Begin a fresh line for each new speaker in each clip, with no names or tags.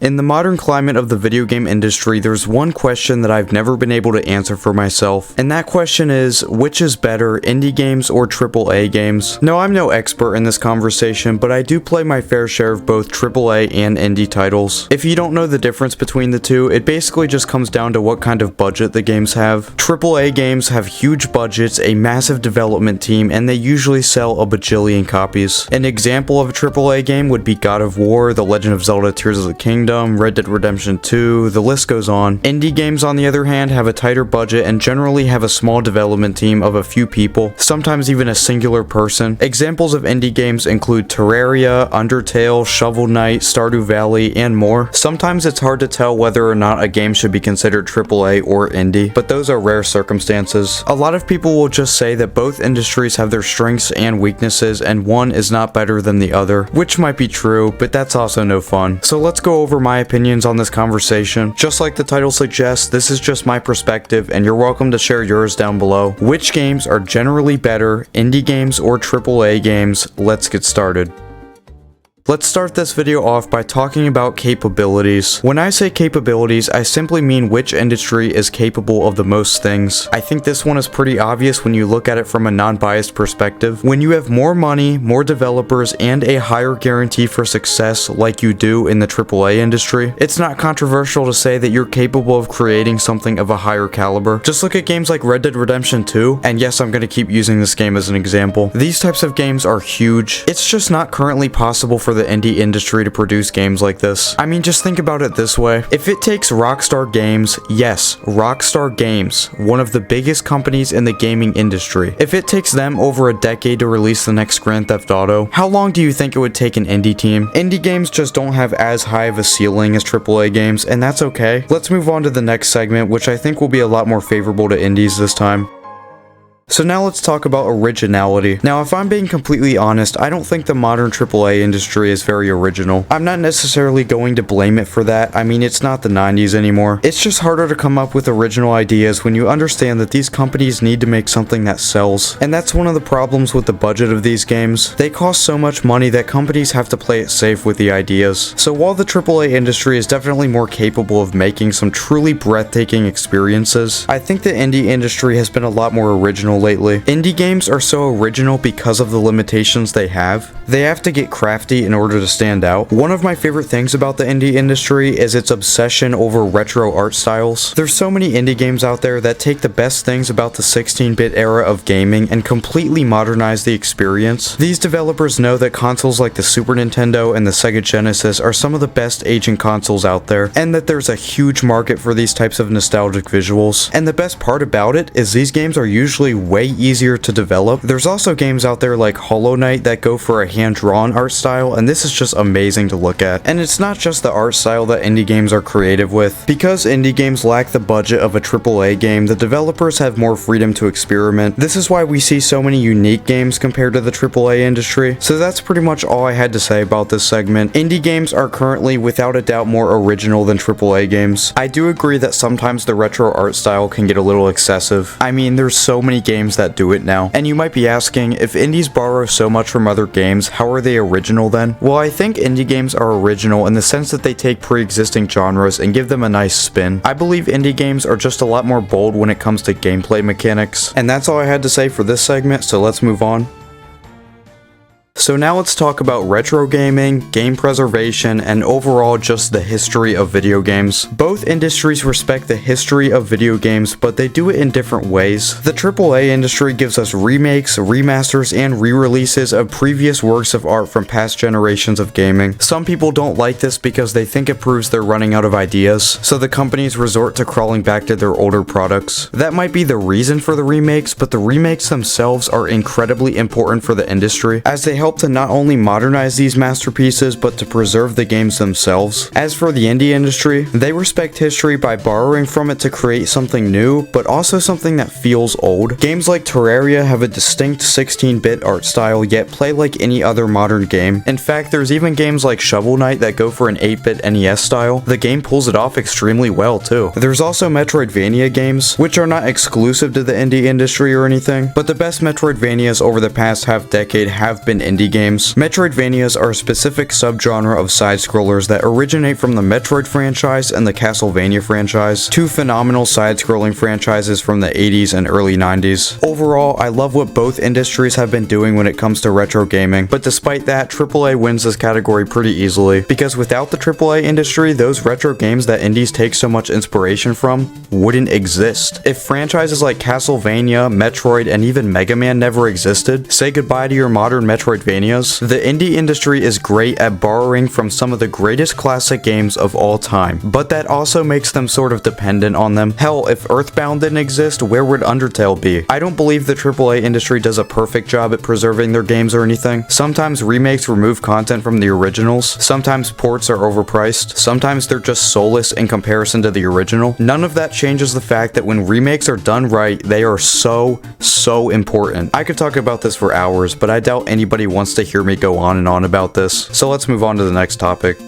In the modern climate of the video game industry, there's one question that I've never been able to answer for myself, and that question is, which is better, indie games or AAA games? No, I'm no expert in this conversation, but I do play my fair share of both AAA and indie titles. If you don't know the difference between the two, it basically just comes down to what kind of budget the games have. AAA games have huge budgets, a massive development team, and they usually sell a bajillion copies. An example of a AAA game would be God of War, The Legend of Zelda Tears of the Kingdom, Red Dead Redemption 2, the list goes on. Indie games, on the other hand, have a tighter budget and generally have a small development team of a few people, sometimes even a singular person. Examples of indie games include Terraria, Undertale, Shovel Knight, Stardew Valley, and more. Sometimes it's hard to tell whether or not a game should be considered AAA or indie, but those are rare circumstances. A lot of people will just say that both industries have their strengths and weaknesses and one is not better than the other, which might be true, but that's also no fun. So let's go over my opinions on this conversation. Just like the title suggests, this is just my perspective and you're welcome to share yours down below. Which games are generally better, indie games or AAA games? Let's get started. Let's start this video off by talking about capabilities. When I say capabilities, I simply mean which industry is capable of the most things. I think this one is pretty obvious when you look at it from a non-biased perspective. When you have more money, more developers, and a higher guarantee for success like you do in the AAA industry, it's not controversial to say that you're capable of creating something of a higher caliber. Just look at games like Red Dead Redemption 2, and yes, I'm going to keep using this game as an example. These types of games are huge. It's just not currently possible for the indie industry to produce games like this. I mean, just think about it this way. If it takes Rockstar Games, yes, Rockstar Games, one of the biggest companies in the gaming industry, if it takes them over a decade to release the next Grand Theft Auto, how long do you think it would take an indie team? Indie games just don't have as high of a ceiling as AAA games, and that's okay. Let's move on to the next segment, which I think will be a lot more favorable to indies this time. So now let's talk about originality. Now, if I'm being completely honest, I don't think the modern AAA industry is very original. I'm not necessarily going to blame it for that. I mean, it's not the 90s anymore. It's just harder to come up with original ideas when you understand that these companies need to make something that sells. And that's one of the problems with the budget of these games. They cost so much money that companies have to play it safe with the ideas. So while the AAA industry is definitely more capable of making some truly breathtaking experiences, I think the indie industry has been a lot more original lately. Indie games are so original because of the limitations they have. They have to get crafty in order to stand out. One of my favorite things about the indie industry is its obsession over retro art styles. There's so many indie games out there that take the best things about the 16-bit era of gaming and completely modernize the experience. These developers know that consoles like the Super Nintendo and the Sega Genesis are some of the best aging consoles out there, and that there's a huge market for these types of nostalgic visuals. And the best part about it is these games are usually way easier to develop. There's also games out there like Hollow Knight that go for a hand-drawn art style, and this is just amazing to look at. And it's not just the art style that indie games are creative with. Because indie games lack the budget of a AAA game, the developers have more freedom to experiment. This is why we see so many unique games compared to the AAA industry. So that's pretty much all I had to say about this segment. Indie games are currently without a doubt more original than AAA games. I do agree that sometimes the retro art style can get a little excessive. I mean, there's so many games that do it now. And you might be asking, if indies borrow so much from other games, how are they original then? Well, I think indie games are original in the sense that they take pre-existing genres and give them a nice spin. I believe indie games are just a lot more bold when it comes to gameplay mechanics. And that's all I had to say for this segment, so let's move on. So now let's talk about retro gaming, game preservation, and overall just the history of video games. Both industries respect the history of video games, but they do it in different ways. The AAA industry gives us remakes, remasters, and re-releases of previous works of art from past generations of gaming. Some people don't like this because they think it proves they're running out of ideas, so the companies resort to crawling back to their older products. That might be the reason for the remakes, but the remakes themselves are incredibly important for the industry, as they help to not only modernize these masterpieces, but to preserve the games themselves. As for the indie industry, they respect history by borrowing from it to create something new, but also something that feels old. Games like Terraria have a distinct 16-bit art style, yet play like any other modern game. In fact, there's even games like Shovel Knight that go for an 8-bit NES style. The game pulls it off extremely well too. There's also Metroidvania games, which are not exclusive to the indie industry or anything, but the best Metroidvanias over the past half decade have been indie games. Metroidvanias are a specific subgenre of side-scrollers that originate from the Metroid franchise and the Castlevania franchise, two phenomenal side-scrolling franchises from the 80s and early 90s. Overall, I love what both industries have been doing when it comes to retro gaming, but despite that, AAA wins this category pretty easily, because without the AAA industry, those retro games that indies take so much inspiration from wouldn't exist. If franchises like Castlevania, Metroid, and even Mega Man never existed, say goodbye to your modern Metroidvanias. The indie industry is great at borrowing from some of the greatest classic games of all time, but that also makes them sort of dependent on them. Hell, if Earthbound didn't exist, where would Undertale be? I don't believe the AAA industry does a perfect job at preserving their games or anything. Sometimes remakes remove content from the originals, sometimes ports are overpriced, sometimes they're just soulless in comparison to the original. None of that changes the fact that when remakes are done right, they are so important. I could talk about this for hours, but I doubt anybody wants to hear me go on and on about this. So let's move on to the next topic.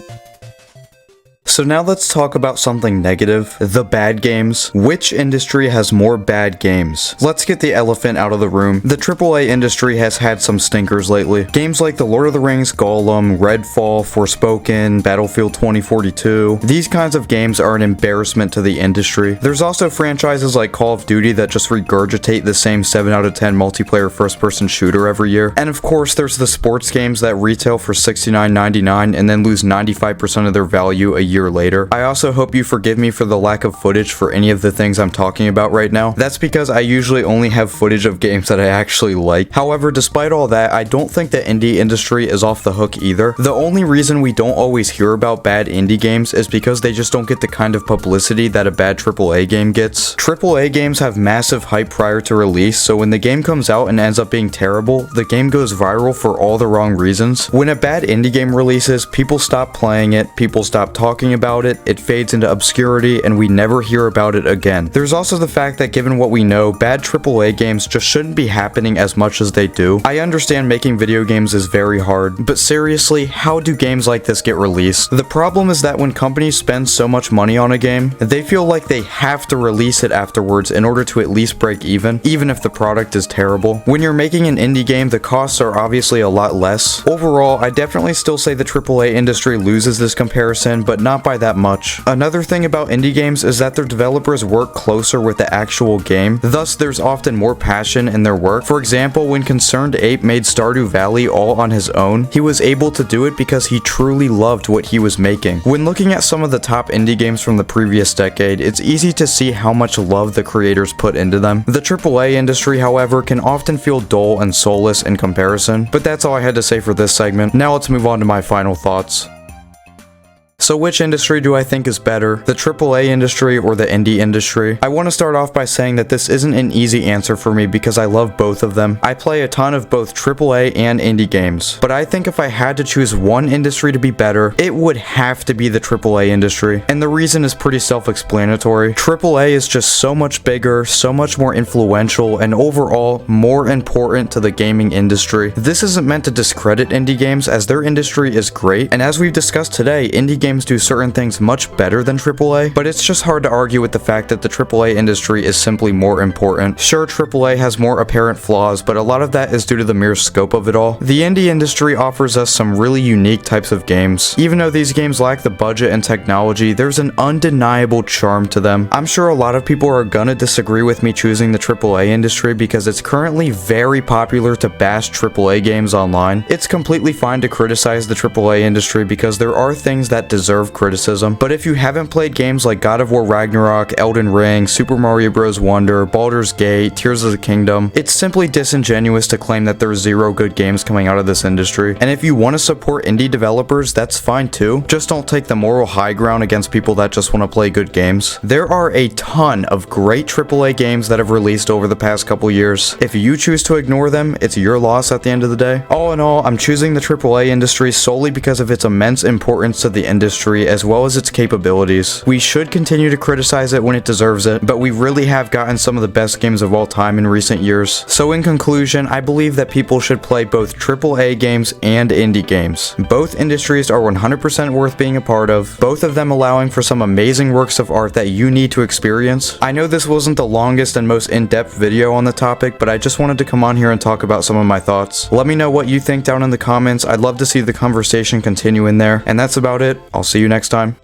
So now let's talk about something negative, the bad games. Which industry has more bad games? Let's get the elephant out of the room. The AAA industry has had some stinkers lately. Games like The Lord of the Rings, Gollum, Redfall, Forspoken, Battlefield 2042. These kinds of games are an embarrassment to the industry. There's also franchises like Call of Duty that just regurgitate the same 7 out of 10 multiplayer first-person shooter every year. And of course, there's the sports games that retail for $69.99 and then lose 95% of their value a year later. I also hope you forgive me for the lack of footage for any of the things I'm talking about right now. That's because I usually only have footage of games that I actually like. However, despite all that, I don't think the indie industry is off the hook either. The only reason we don't always hear about bad indie games is because they just don't get the kind of publicity that a bad AAA game gets. AAA games have massive hype prior to release, so when the game comes out and ends up being terrible, the game goes viral for all the wrong reasons. When a bad indie game releases, people stop playing it, people stop talking about it, it fades into obscurity, and we never hear about it again. There's also the fact that given what we know, bad AAA games just shouldn't be happening as much as they do. I understand making video games is very hard, but seriously, how do games like this get released? The problem is that when companies spend so much money on a game, they feel like they have to release it afterwards in order to at least break even if the product is terrible. When you're making an indie game, the costs are obviously a lot less. Overall, I definitely still say the AAA industry loses this comparison, but not by that much. Another thing about indie games is that their developers work closer with the actual game, thus there's often more passion in their work. For example, when Concerned Ape made Stardew Valley all on his own, he was able to do it because he truly loved what he was making. When looking at some of the top indie games from the previous decade, it's easy to see how much love the creators put into them. The AAA industry, however, can often feel dull and soulless in comparison, but that's all I had to say for this segment. Now let's move on to my final thoughts. So which industry do I think is better, the AAA industry or the indie industry? I want to start off by saying that this isn't an easy answer for me because I love both of them. I play a ton of both AAA and indie games, but I think if I had to choose one industry to be better, it would have to be the AAA industry, and the reason is pretty self-explanatory. AAA is just so much bigger, so much more influential, and overall more important to the gaming industry. This isn't meant to discredit indie games, as their industry is great, and as we've discussed today, indie games do certain things much better than AAA, but it's just hard to argue with the fact that the AAA industry is simply more important. Sure, AAA has more apparent flaws, but a lot of that is due to the mere scope of it all. The indie industry offers us some really unique types of games. Even though these games lack the budget and technology, there's an undeniable charm to them. I'm sure a lot of people are gonna disagree with me choosing the AAA industry because it's currently very popular to bash AAA games online. It's completely fine to criticize the AAA industry because there are things that deserve criticism, but if you haven't played games like God of War Ragnarok, Elden Ring, Super Mario Bros. Wonder, Baldur's Gate, Tears of the Kingdom, it's simply disingenuous to claim that there's zero good games coming out of this industry. And if you want to support indie developers, that's fine too. Just don't take the moral high ground against people that just want to play good games. There are a ton of great AAA games that have released over the past couple years. If you choose to ignore them, it's your loss at the end of the day. All in all, I'm choosing the AAA industry solely because of its immense importance to the industry industry as well as its capabilities. We should continue to criticize it when it deserves it, but we really have gotten some of the best games of all time in recent years. So in conclusion, I believe that people should play both AAA games and indie games. Both industries are 100% worth being a part of, both of them allowing for some amazing works of art that you need to experience. I know this wasn't the longest and most in-depth video on the topic, but I just wanted to come on here and talk about some of my thoughts. Let me know what you think down in the comments. I'd love to see the conversation continue in there. And that's about it. I'll see you next time.